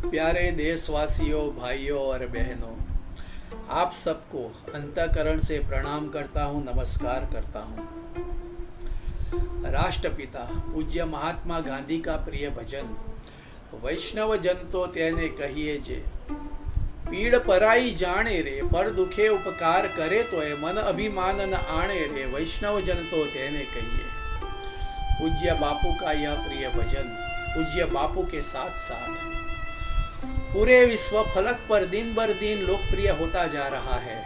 प्यारे देशवासियों, भाइयों और बहनों, आप सबको अंतःकरण से प्रणाम करता हूँ, नमस्कार करता हूँ। राष्ट्रपिता पूज्य महात्मा गांधी का प्रिय भजन वैष्णव जन तो तेने कहिए जे, पीड़ पराई जाने रे, पर दुखे उपकार करे तो मन अभिमान न आने रे, वैष्णव जन तो तेने कहिए। पूज्य बापू का यह प्रिय भजन पूज्य बापू के साथ साथ पूरे विश्व फलक पर दिन बर दिन लोकप्रिय होता जा रहा है।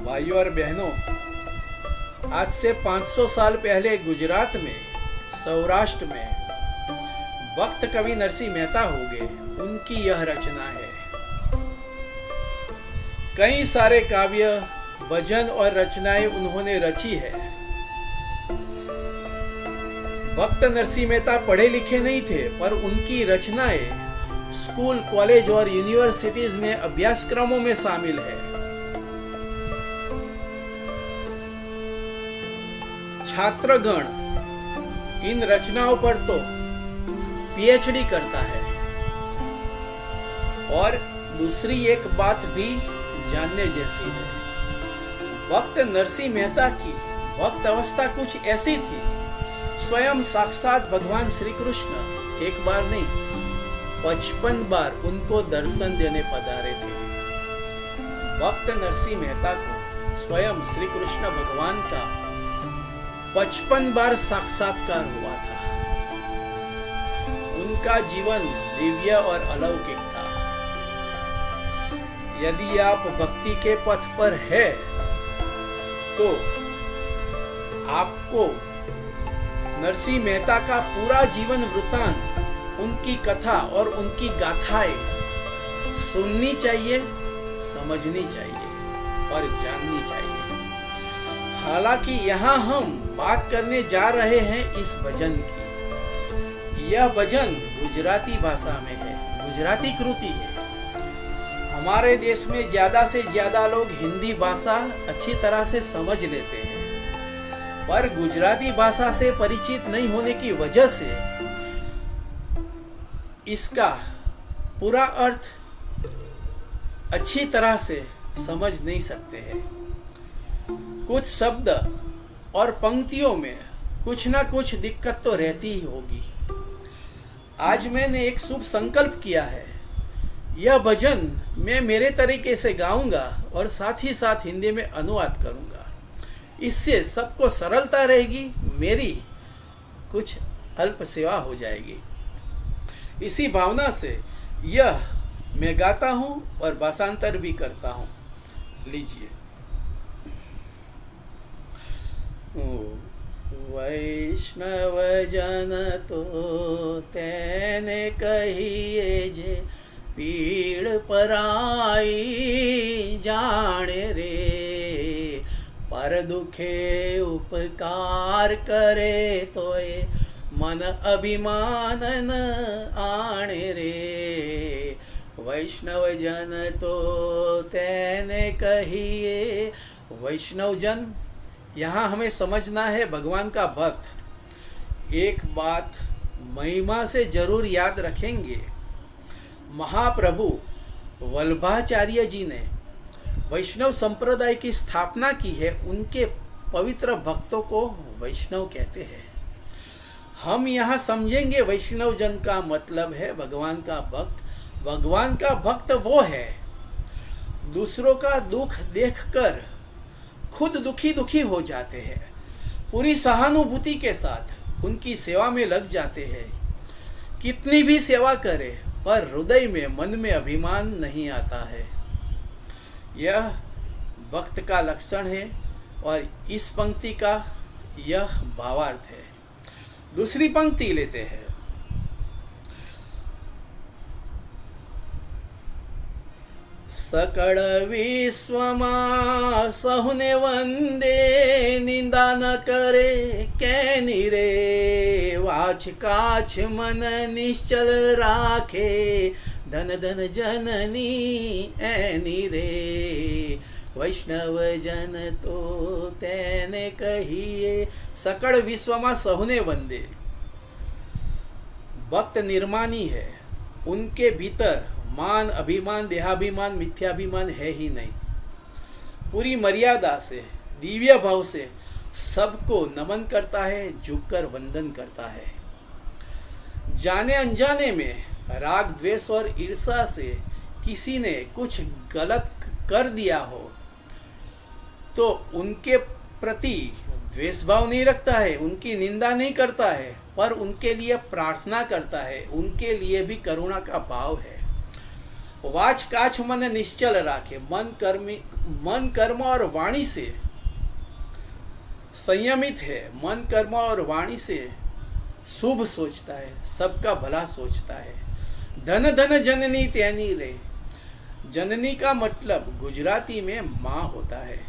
भाइयों और बहनों, आज से 500 साल पहले गुजरात में, सौराष्ट्र में भक्त कवि नरसिंह मेहता हो गए। उनकी यह रचना है। कई सारे काव्य, भजन और रचनाएं उन्होंने रची है। भक्त नरसिंह मेहता पढ़े लिखे नहीं थे, पर उनकी रचनाएं स्कूल, कॉलेज और यूनिवर्सिटीज में अभ्यासक्रमों में शामिल है। छात्रगण इन रचनाओं पर तो पीएचडी करता है। और दूसरी एक बात भी जानने जैसी है। भक्त नरसिंह मेहता की भक्त अवस्था कुछ ऐसी थी, स्वयं साक्षात भगवान श्री कृष्ण एक बार नहीं 55 बार उनको दर्शन देने पधारे थे। भक्त नरसिंह मेहता को स्वयं श्री कृष्ण भगवान का 55 बार साक्षात्कार हुआ था। उनका जीवन दिव्य और अलौकिक था। यदि आप भक्ति के पथ पर है तो आपको नरसिंह मेहता का पूरा जीवन वृतांत, उनकी कथा और उनकी गाथाएं सुननी चाहिए, समझनी चाहिए और जाननी चाहिए। हालांकि यहाँ हम बात करने जा रहे हैं इस भजन की। यह भजन गुजराती भाषा में है, गुजराती कृति है। हमारे देश में ज्यादा से ज्यादा लोग हिंदी भाषा अच्छी तरह से समझ लेते हैं, पर गुजराती भाषा से परिचित नहीं होने की वजह से इसका पूरा अर्थ अच्छी तरह से समझ नहीं सकते हैं। कुछ शब्द और पंक्तियों में कुछ ना कुछ दिक्कत तो रहती ही होगी। आज मैंने एक शुभ संकल्प किया है। यह भजन मैं मेरे तरीके से गाऊंगा और साथ ही साथ हिंदी में अनुवाद करूंगा। इससे सबको सरलता रहेगी, मेरी कुछ अल्प सेवा हो जाएगी। इसी भावना से यह मैं गाता हूँ और भाषांतर भी करता हूँ। लीजिए। वैष्णव जन तो तेने कहिए जे, पीड़ पराई जाने रे, पर दुखे उपकार करे तोय मन अभिमान न आने रे, वैष्णव जन तो तेने कहिए। वैष्णव जन, यहाँ हमें समझना है भगवान का भक्त। एक बात महिमा से जरूर याद रखेंगे। महाप्रभु वल्लभाचार्य जी ने वैष्णव संप्रदाय की स्थापना की है। उनके पवित्र भक्तों को वैष्णव कहते हैं। हम यहाँ समझेंगे वैष्णव जन का मतलब है भगवान का भक्त। भगवान का भक्त वो है दूसरों का दुख देखकर खुद दुखी हो जाते हैं, पूरी सहानुभूति के साथ उनकी सेवा में लग जाते हैं। कितनी भी सेवा करे पर हृदय में, मन में अभिमान नहीं आता है। यह भक्त का लक्षण है और इस पंक्ति का यह भावार्थ है। दूसरी पंक्ति लेते हैं। सकल विश्वमा सहुने वंदे, निंदा न करे कैनी रे, वाछ काछ मन निश्चल राखे, धन धन जननी ऐनी रे, वैष्णव जन तो तेने कहिए। सकल विश्वमा सहुने वंदे। भक्त निर्मानी है, उनके भीतर मान, अभिमान, देहाभिमान, मिथ्याभिमान है ही नहीं। पूरी मर्यादा से, दिव्य भाव से सबको नमन करता है, झुककर वंदन करता है। जाने अनजाने में राग, द्वेष और ईर्ष्या से किसी ने कुछ गलत कर दिया हो तो उनके प्रति द्वेष भाव नहीं रखता है, उनकी निंदा नहीं करता है, पर उनके लिए प्रार्थना करता है, उनके लिए भी करुणा का भाव है। वाच काछ मन निश्चल राखे, मन कर्म और वाणी से संयमित है, मन कर्म और वाणी से शुभ सोचता है, सबका भला सोचता है। धन धन जननी त्यानी रे, जननी का मतलब गुजराती में माँ होता है।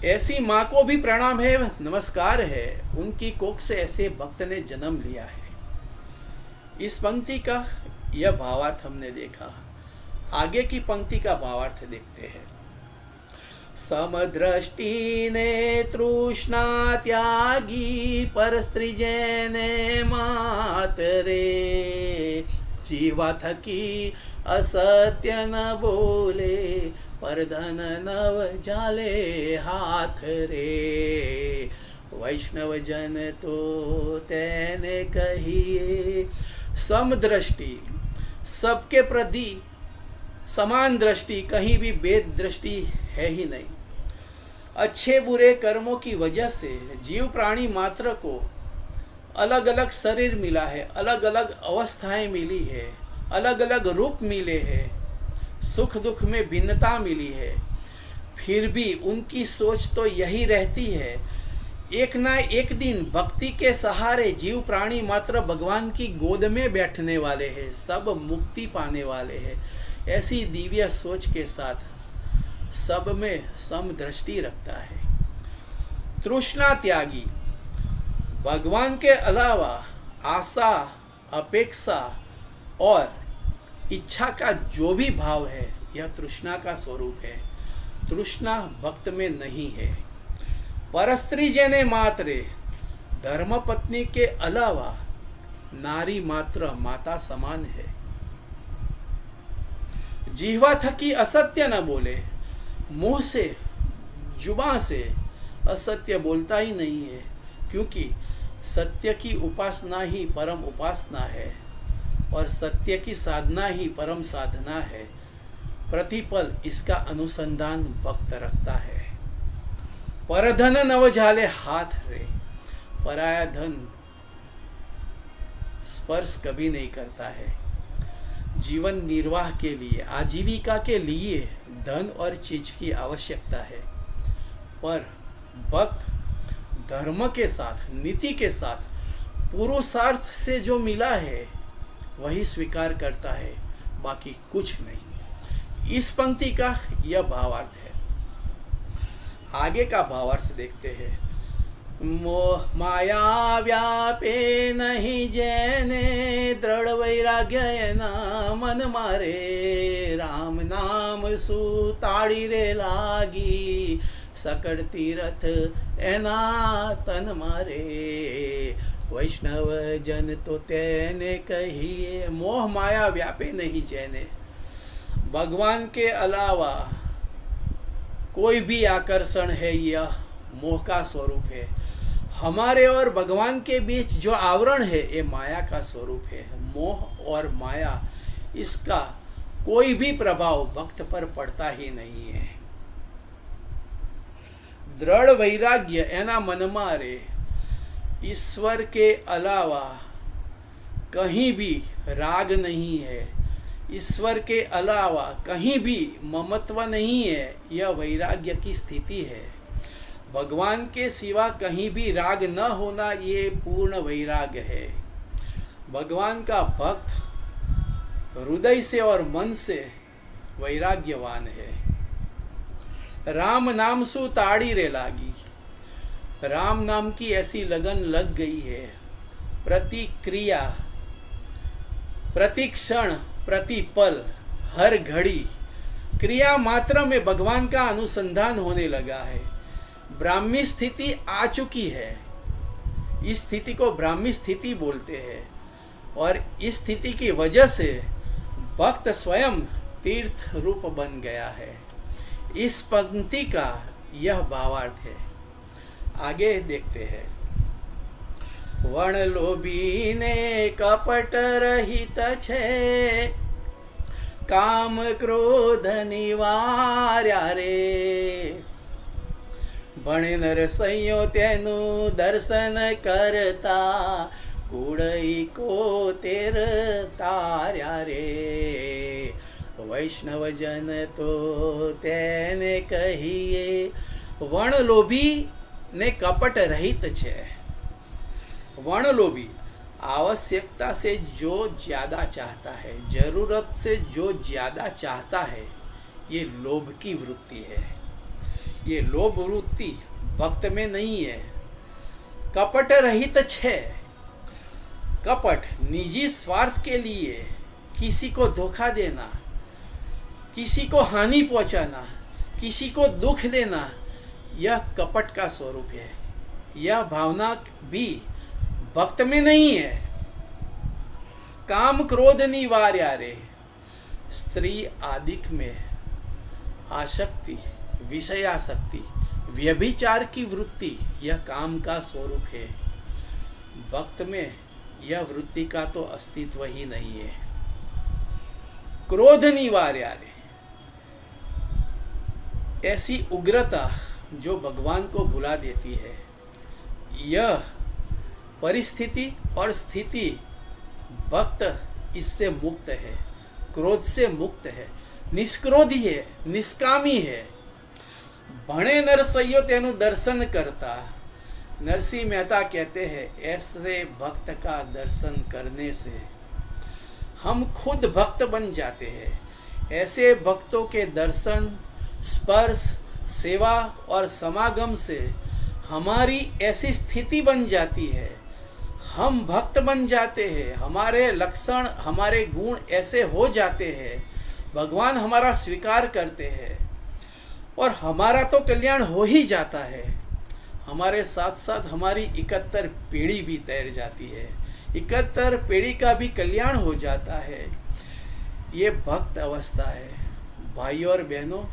ऐसी माँ को भी प्रणाम है, नमस्कार है, उनकी कोख से ऐसे भक्त ने जन्म लिया है। इस पंक्ति का यह भावार्थ हमने देखा। आगे की पंक्ति का भावार्थ देखते हैं। समदृष्टि ने तृष्णा त्यागी, पर स्त्री जैने मात रे, जीवा थकी असत्य न बोले, पर धन नव जाले हाथ रे, वैष्णव जन तो तेने कहिए। समदृष्टि, सबके प्रति समान दृष्टि, कहीं भी भेद दृष्टि है ही नहीं। अच्छे बुरे कर्मों की वजह से जीव प्राणी मात्र को अलग अलग शरीर मिला है, अलग अलग अवस्थाएं मिली है, अलग अलग रूप मिले हैं, सुख दुख में भिन्नता मिली है। फिर भी उनकी सोच तो यही रहती है, एक ना एक दिन भक्ति के सहारे जीव प्राणी मात्र भगवान की गोद में बैठने वाले हैं, सब मुक्ति पाने वाले हैं। ऐसी दिव्य सोच के साथ सब में समदृष्टि रखता है। तृष्णा त्यागी, भगवान के अलावा आशा, अपेक्षा और इच्छा का जो भी भाव है, यह तृष्णा का स्वरूप है। तृष्णा भक्त में नहीं है। परस्त्री जने मातरे, धर्म पत्नी के अलावा नारी मात्र माता समान है। जीवा थकी असत्य न बोले, मुंह से, जुबान से असत्य बोलता ही नहीं है, क्योंकि सत्य की उपासना ही परम उपासना है और सत्य की साधना ही परम साधना है। प्रतिपल इसका अनुसंधान भक्त रखता है। परधन नव झाले हाथ रे, पराया धन स्पर्श कभी नहीं करता है। जीवन निर्वाह के लिए, आजीविका के लिए धन और चीज की आवश्यकता है, पर भक्त धर्म के साथ, नीति के साथ, पुरुषार्थ से जो मिला है वही स्वीकार करता है, बाकी कुछ नहीं। इस पंक्ति का यह भावार्थ है। आगे का भावार्थ देखते हैं। मोह माया व्यापे नहीं जैने, दृढ़ वैराग्य ना मन मारे, राम नाम सुताड़ी रे लागी, सकड़ तीरथ एना तन मारे, वैष्णव जन तो तेने कहिए। मोह माया व्यापे नहीं जैने, भगवान के अलावा कोई भी आकर्षण है, यह मोह का स्वरूप है। हमारे और भगवान के बीच जो आवरण है, ये माया का स्वरूप है। मोह और माया, इसका कोई भी प्रभाव भक्त पर पड़ता ही नहीं है। दृढ़ वैराग्य एना मन मारे, ईश्वर के अलावा कहीं भी राग नहीं है, ईश्वर के अलावा कहीं भी ममत्व नहीं है, यह वैराग्य की स्थिति है। भगवान के सिवा कहीं भी राग न होना, ये पूर्ण वैराग्य है। भगवान का भक्त हृदय से और मन से वैराग्यवान है। राम नाम सु ताड़ी रे लागी, राम नाम की ऐसी लगन लग गई है। प्रतिक्रिया, प्रतिक्षण, प्रतिपल, हर घड़ी क्रिया मात्र में भगवान का अनुसंधान होने लगा है। ब्राह्मी स्थिति आ चुकी है। इस स्थिति को ब्राह्मी स्थिति बोलते हैं। और इस स्थिति की वजह से भक्त स्वयं तीर्थ रूप बन गया है। इस पंक्ति का यह भावार्थ है। आगे देखते हैं। वण लोभी ने कपट रहित छे, काम क्रोध निवार्या रे। भणे नरसैयो तेनु दर्शन करता, कूड़ई को तेर तार्या रे। वैष्णव जन तो તેને કહીએ, વણલોભી ને કપટ રહિત છે। वणलोभी आवश्यकता से जो ज़्यादा चाहता है, ज़रूरत से जो ज़्यादा चाहता है, ये लोभ की वृत्ति है। ये लोभ वृत्ति भक्त में नहीं है। कपट रहित छे। कपट निजी स्वार्थ के लिए किसी को धोखा देना, किसी को हानि पहुंचाना, किसी को दुख देना, यह कपट का स्वरूप है। यह भावना भी भक्त में नहीं है। काम क्रोध निवार्या रे। स्त्री आदिक में आसक्ति, विषयासक्ति, व्यभिचार की वृत्ति, यह काम का स्वरूप है। भक्त में यह वृत्ति का तो अस्तित्व ही नहीं है। क्रोध निवार्या रे। ऐसी उग्रता जो भगवान को भुला देती है, यह परिस्थिति और स्थिति भक्त इससे मुक्त है, क्रोध से मुक्त है, निष्क्रोधी है, निष्कामी है। भणे नरसैयो तेनु दर्शन करता। नरसिंह मेहता कहते हैं, ऐसे भक्त का दर्शन करने से हम खुद भक्त बन जाते हैं। ऐसे भक्तों के दर्शन, स्पर्श, सेवा और समागम से हमारी ऐसी स्थिति बन जाती है, हम भक्त बन जाते हैं। हमारे लक्षण, हमारे गुण ऐसे हो जाते हैं, भगवान हमारा स्वीकार करते हैं और हमारा तो कल्याण हो ही जाता है। हमारे साथ साथ हमारी 71 पीढ़ी भी तैर जाती है, 71 पीढ़ी का भी कल्याण हो जाता है। ये भक्त अवस्था है। भाइयों और बहनों,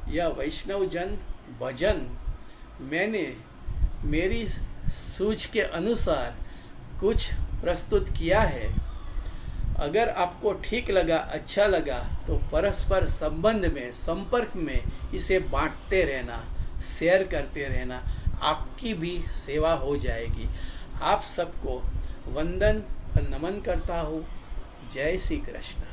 यह वैष्णव जन भजन मैंने मेरी सूझ के अनुसार कुछ प्रस्तुत किया है। अगर आपको ठीक लगा, अच्छा लगा, तो परस्पर संबंध में, संपर्क में इसे बांटते रहना, शेयर करते रहना, आपकी भी सेवा हो जाएगी। आप सबको वंदन और नमन करता हूँ। जय श्री कृष्ण।